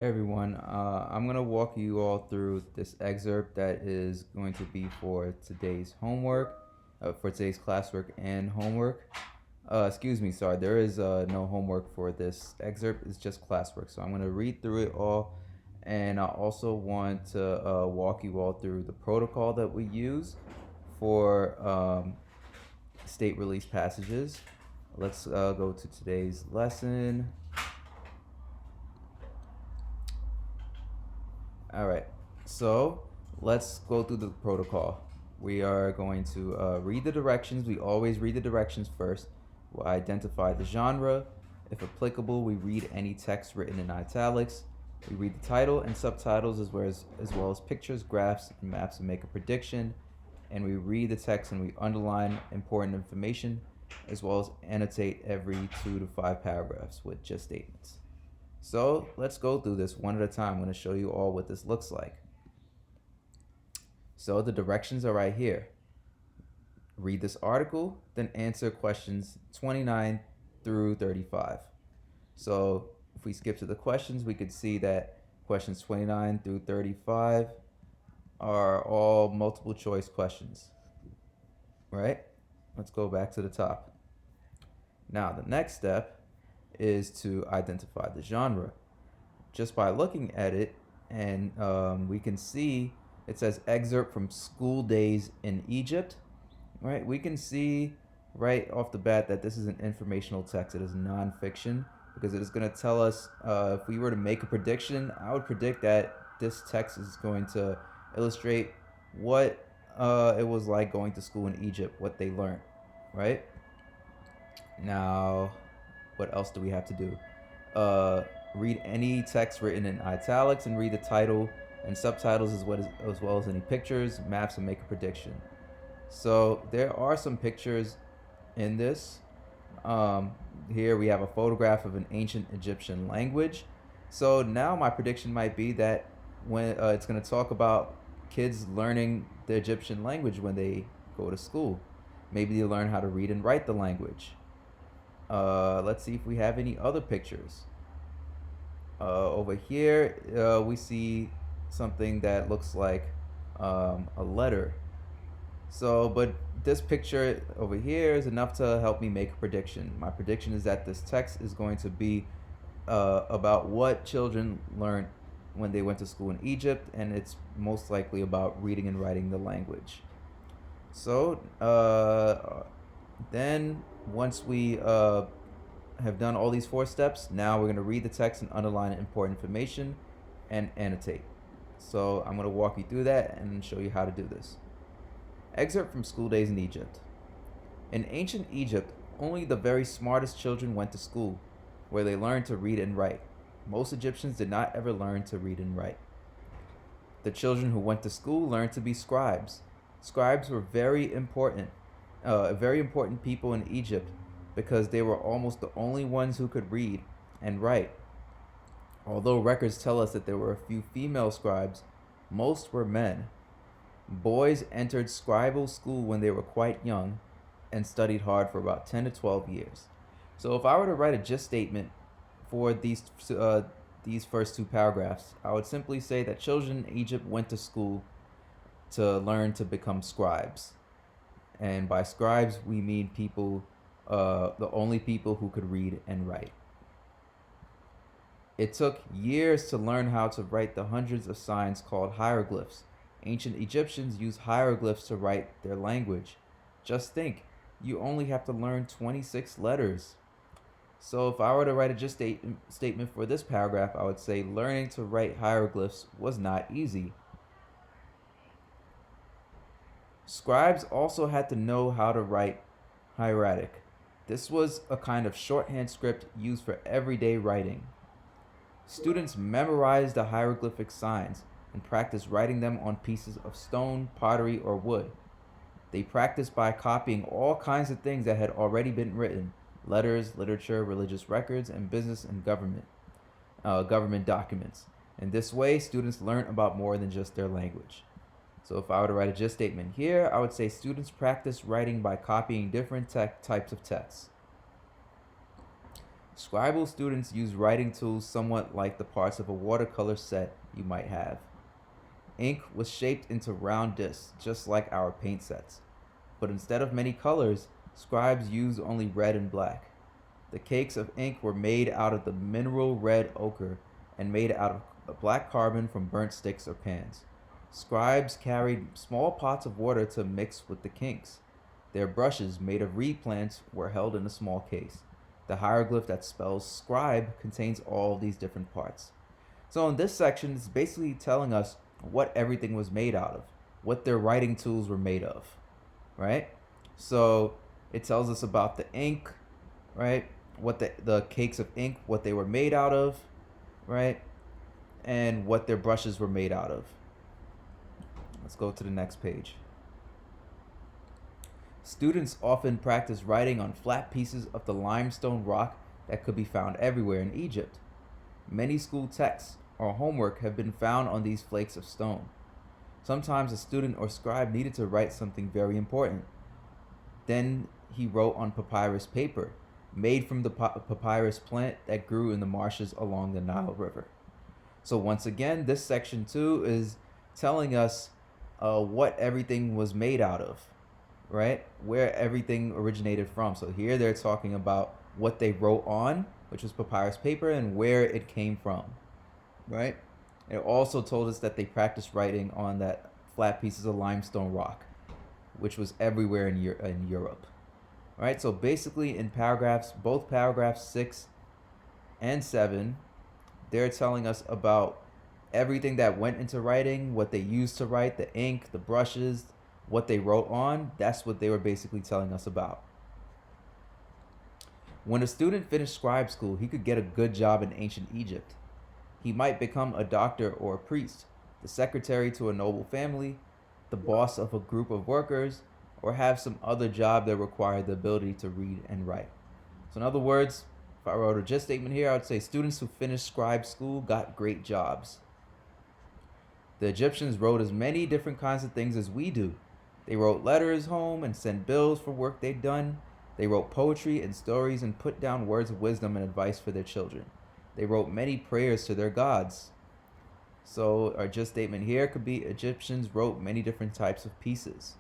Everyone, I'm going to walk you all through this excerpt that is going to be for today's homework, for today's classwork and homework. Excuse me, sorry, there is no homework for this excerpt, it's just classwork. So I'm going to read through it all, and I also want to walk you all through the protocol that we use for state release passages. Let's go to today's lesson. All right, so let's go through the protocol. We are going to read the directions. We always read the directions first. We'll identify the genre. If applicable, we read any text written in italics. We read the title and subtitles as well as pictures, graphs, and maps and make a prediction. And we read the text and we underline important information as well as annotate every 2 to 5 paragraphs with just statements. So let's go through this one at a time. I'm going to show you all what this looks like. So the directions are right here. Read this article, then answer questions 29 through 35. So if we skip to the questions, we could see that questions 29 through 35 are all multiple choice questions, right? Let's go back to the top. Now the next step is to identify the genre. Just by looking at it, and we can see it says excerpt from school days in Egypt, right? We can see right off the bat that this is an informational text. It is nonfiction because it is going to tell us, if we were to make a prediction, I would predict that this text is going to illustrate what it was like going to school in Egypt, what they learned, right? Now, what else do we have to do? Read any text written in italics and read the title and subtitles as well as any pictures, maps, and make a prediction. So there are some pictures in this. Here we have a photograph of an ancient Egyptian language. So now my prediction might be that when it's going to talk about kids learning the Egyptian language when they go to school. Maybe they learn how to read and write the language. Let's see if we have any other pictures. Over here, we see something that looks like a letter. So, but this picture over here is enough to help me make a prediction. My prediction is that this text is going to be about what children learned when they went to school in Egypt, and it's most likely about reading and writing the language. So, then once we have done all these 4 steps, now we're going to read the text and underline important information and annotate. So I'm going to walk you through that and show you how to do this. Excerpt from school days in Egypt. In ancient Egypt, only the very smartest children went to school, where they learned to read and write. Most Egyptians did not ever learn to read and write. The children who went to school learned to be scribes. Scribes were very important people in Egypt because they were almost the only ones who could read and write. Although records tell us that there were a few female scribes, most were men. Boys entered scribal school when they were quite young and studied hard for about 10 to 12 years. So if I were to write a gist statement for these first 2 paragraphs, I would simply say that children in Egypt went to school to learn to become scribes. And by scribes, we mean people, the only people who could read and write. It took years to learn how to write the hundreds of signs called hieroglyphs. Ancient Egyptians used hieroglyphs to write their language. Just think, you only have to learn 26 letters. So if I were to write a gist statement for this paragraph, I would say learning to write hieroglyphs was not easy. Scribes also had to know how to write hieratic. This was a kind of shorthand script used for everyday writing. Students memorized the hieroglyphic signs and practiced writing them on pieces of stone, pottery, or wood. They practiced by copying all kinds of things that had already been written: letters, literature, religious records, and business and government documents. In this way, students learned about more than just their language. So if I were to write a gist statement here, I would say students practice writing by copying different types of texts. Scribal students use writing tools somewhat like the parts of a watercolor set you might have. Ink was shaped into round discs, just like our paint sets. But instead of many colors, scribes used only red and black. The cakes of ink were made out of the mineral red ochre and made out of black carbon from burnt sticks or pans. Scribes carried small pots of water to mix with the kinks. Their brushes, made of reed plants, were held in a small case. The hieroglyph that spells scribe contains all these different parts. So in this section, it's basically telling us what everything was made out of, what their writing tools were made of, right? So it tells us about the ink, right? What the cakes of ink, what they were made out of, right? And what their brushes were made out of. Let's go to the next page. Students often practice writing on flat pieces of the limestone rock that could be found everywhere in Egypt. Many school texts or homework have been found on these flakes of stone. Sometimes a student or scribe needed to write something very important. Then he wrote on papyrus paper, made from the papyrus plant that grew in the marshes along the Nile River. So once again, this section 2 is telling us what everything was made out of, right? Where everything originated from. So here they're talking about what they wrote on, which was papyrus paper, and where it came from, right? It also told us that they practiced writing on that flat pieces of limestone rock, which was everywhere in Europe, right? So basically in both paragraphs 6 and 7, they're telling us about everything that went into writing, what they used to write, the ink, the brushes, what they wrote on. That's what they were basically telling us about. When a student finished scribe school, he could get a good job in ancient Egypt. He might become a doctor or a priest, the secretary to a noble family, the boss of a group of workers, or have some other job that required the ability to read and write. So in other words, if I wrote a just statement here, I would say students who finished scribe school got great jobs. The Egyptians wrote as many different kinds of things as we do. They wrote letters home and sent bills for work they'd done. They wrote poetry and stories and put down words of wisdom and advice for their children. They wrote many prayers to their gods. So our just statement here could be Egyptians wrote many different types of pieces.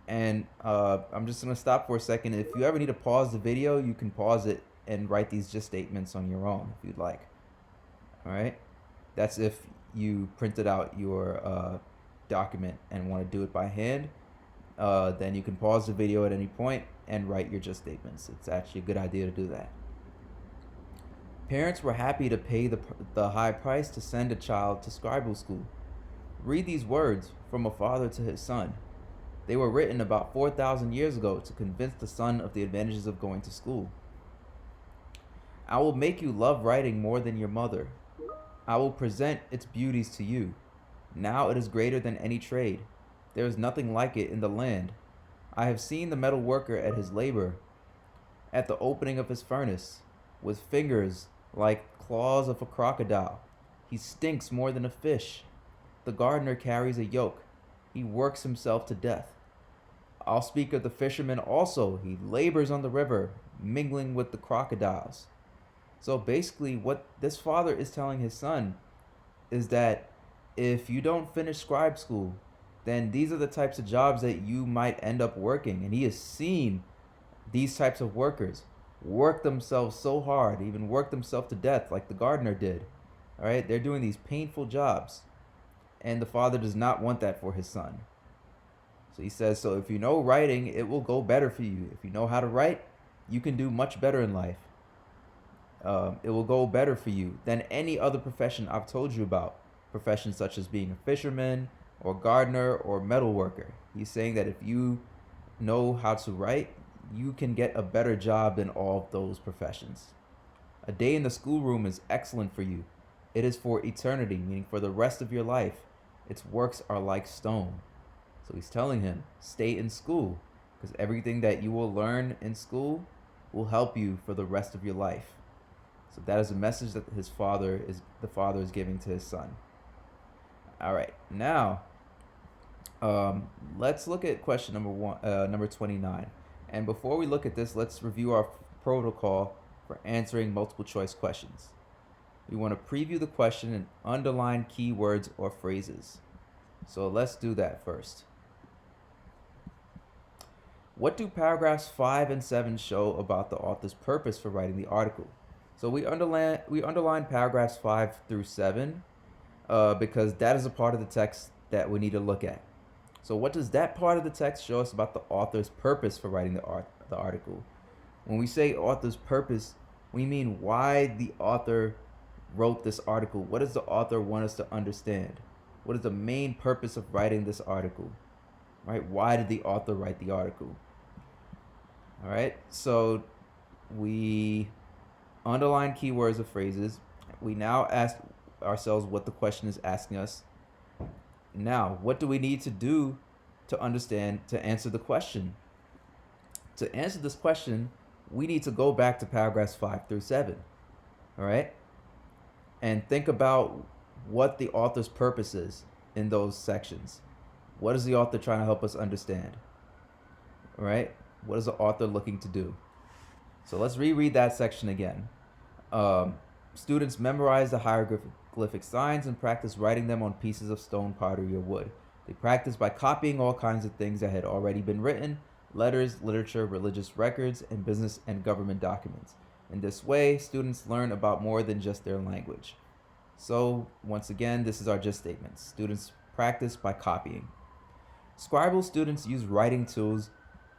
And I'm just going to stop for a second. If you ever need to pause the video, you can pause it and write these just statements on your own if you'd like. All right? That's if you printed out your document and want to do it by hand. Then you can pause the video at any point and write your just statements. It's actually a good idea to do that. Parents were happy to pay the high price to send a child to scribal school. Read these words from a father to his son. They were written about 4,000 years ago to convince the son of the advantages of going to school. I will make you love writing more than your mother. I will present its beauties to you. Now it is greater than any trade. There is nothing like it in the land. I have seen the metal worker at his labor, at the opening of his furnace, with fingers like claws of a crocodile. He stinks more than a fish. The gardener carries a yoke. He works himself to death. I'll speak of the fisherman also. He labors on the river, mingling with the crocodiles. So basically what this father is telling his son is that if you don't finish scribe school, then these are the types of jobs that you might end up working. And he has seen these types of workers work themselves so hard, even work themselves to death like the gardener did. All right, they're doing these painful jobs. And the father does not want that for his son. So he says, so if you know writing, it will go better for you. If you know how to write, you can do much better in life. It will go better for you than any other profession I've told you about. Professions such as being a fisherman or gardener or metal worker. He's saying that if you know how to write, you can get a better job than all of those professions. A day in the schoolroom is excellent for you. It is for eternity, meaning for the rest of your life. Its works are like stone. So he's telling him, stay in school, because everything that you will learn in school will help you for the rest of your life. So that is a message that the father is giving to his son. All right, now let's look at question number 29. And before we look at this, let's review our protocol for answering multiple choice questions. We want to preview the question and underline keywords or phrases. So let's do that first. What do paragraphs 5 and 7 show about the author's purpose for writing the article? So we underline paragraphs 5 through 7 because that is a part of the text that we need to look at. So what does that part of the text show us about the author's purpose for writing the article? When we say author's purpose, we mean why the author wrote this article. What does the author want us to understand? What is the main purpose of writing this article? Right? Why did the author write the article? All right, so we underline keywords or phrases. We now ask ourselves what the question is asking us. Now, what do we need to do to answer the question? To answer this question, we need to go back to paragraphs 5 through 7. All right? And think about what the author's purpose is in those sections. What is the author trying to help us understand? All right? What is the author looking to do? So let's reread that section again. Students memorize the hieroglyphic signs and practice writing them on pieces of stone, pottery, or wood. They practice by copying all kinds of things that had already been written: letters, literature, religious records, and business and government documents. In this way, students learn about more than just their language. So once again, this is our gist statement. Students practice by copying. Scribal students use writing tools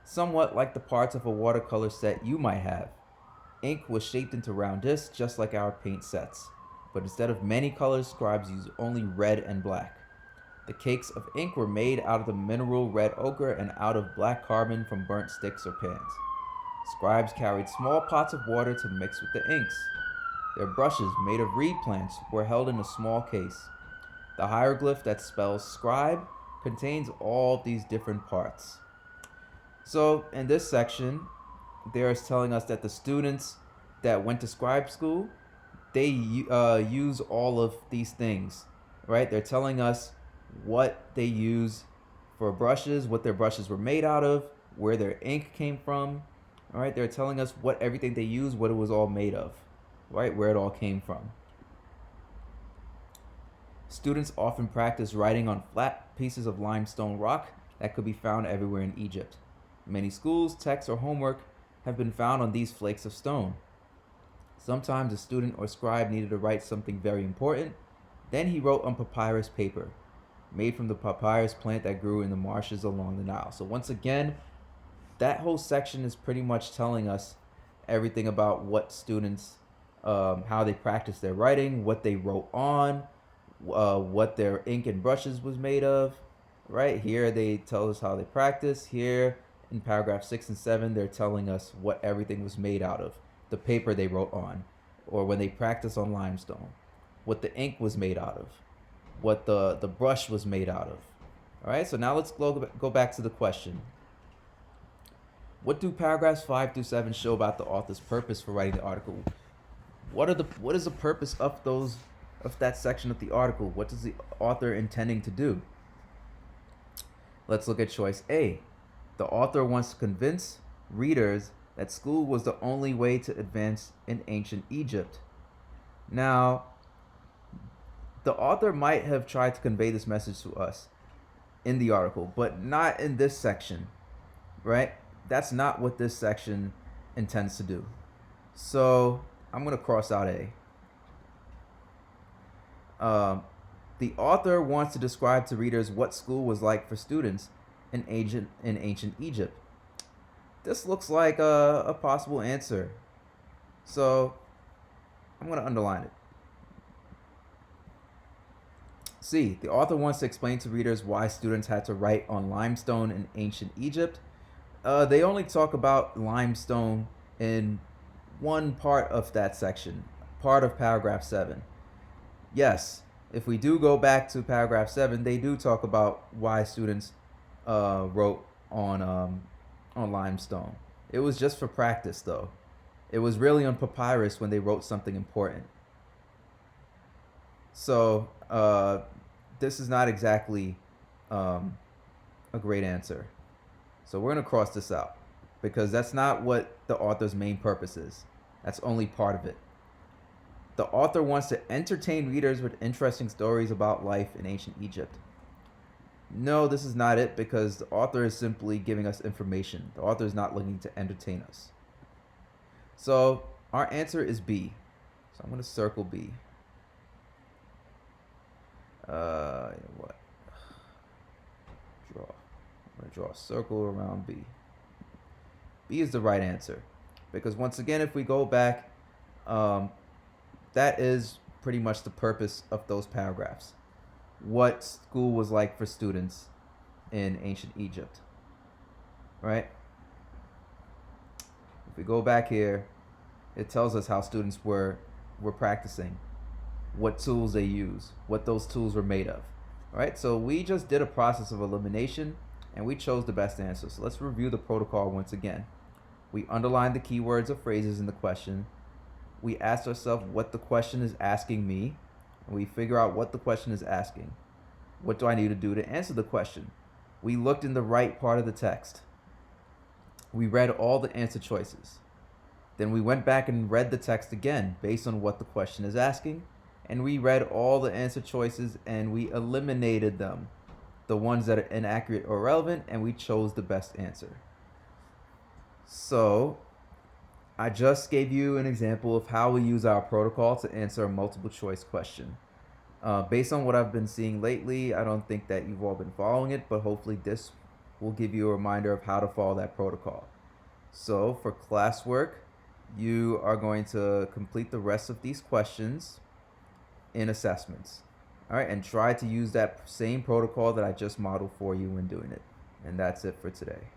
somewhat like the parts of a watercolor set you might have. Ink was shaped into round discs just like our paint sets, but instead of many colors, scribes used only red and black. The cakes of ink were made out of the mineral red ochre and out of black carbon from burnt sticks or pans. Scribes carried small pots of water to mix with the inks. Their brushes, made of reed plants, were held in a small case. The hieroglyph that spells scribe contains all of these different parts. So in this section, there is telling us that the students that went to scribe school, they use all of these things, right? They're telling us what they use for brushes, what their brushes were made out of, where their ink came from. All right, they're telling us what everything they use, what it was all made of, right? Where it all came from. Students often practice writing on flat pieces of limestone rock that could be found everywhere in Egypt. Many schools, texts, or homework have been found on these flakes of stone. Sometimes a student or scribe needed to write something very important. Then he wrote on papyrus paper, made from the papyrus plant that grew in the marshes along the Nile. So once again, that whole section is pretty much telling us everything about what students, how they practice their writing, what they wrote on, what their ink and brushes was made of. Right here, they tell us how they practice. Here in paragraph 6 and 7, they're telling us what everything was made out of. The paper they wrote on, or when they practice on limestone, what the ink was made out of, what the brush was made out of. All right, so now let's go back to the question. What do paragraphs 5 through 7 show about the author's purpose for writing the article? What is the purpose of that section of the article? What is the author intending to do? Let's look at choice A. The author wants to convince readers that school was the only way to advance in ancient Egypt. Now, the author might have tried to convey this message to us in the article, but not in this section, right? That's not what this section intends to do. So I'm going to cross out A. The author wants to describe to readers what school was like for students in ancient Egypt. This looks like a possible answer. So I'm going to underline it. C. The author wants to explain to readers why students had to write on limestone in ancient Egypt. They only talk about limestone in one part of that section, part of paragraph 7. Yes, if we do go back to paragraph 7, they do talk about why students wrote on limestone. It was just for practice, though. It was really on papyrus when they wrote something important. So this is not exactly a great answer. So we're going to cross this out because that's not what the author's main purpose is. That's only part of it. The author wants to entertain readers with interesting stories about life in ancient Egypt. No, this is not it, because the author is simply giving us information. The author is not looking to entertain us. So our answer is B. So I'm going to circle B. You know what? Draw. I'm going to draw a circle around B. B is the right answer. Because once again, if we go back, that is pretty much the purpose of those paragraphs. What school was like for students in ancient Egypt, right? If we go back here, it tells us how students were practicing, what tools they use, what those tools were made of, right? So we just did a process of elimination and we chose the best answer. So let's review the protocol once again. We underlined the keywords or phrases in the question. We asked ourselves what the question is asking me, and we figure out what the question is asking. What do I need to do to answer the question? We looked in the right part of the text. We read all the answer choices. Then we went back and read the text again based on what the question is asking, and we read all the answer choices and we eliminated them, the ones that are inaccurate or irrelevant, and we chose the best answer. So I just gave you an example of how we use our protocol to answer a multiple choice question. Based on what I've been seeing lately, I don't think that you've all been following it, but hopefully this will give you a reminder of how to follow that protocol. So for classwork, you are going to complete the rest of these questions in assessments. All right, and try to use that same protocol that I just modeled for you when doing it. And that's it for today.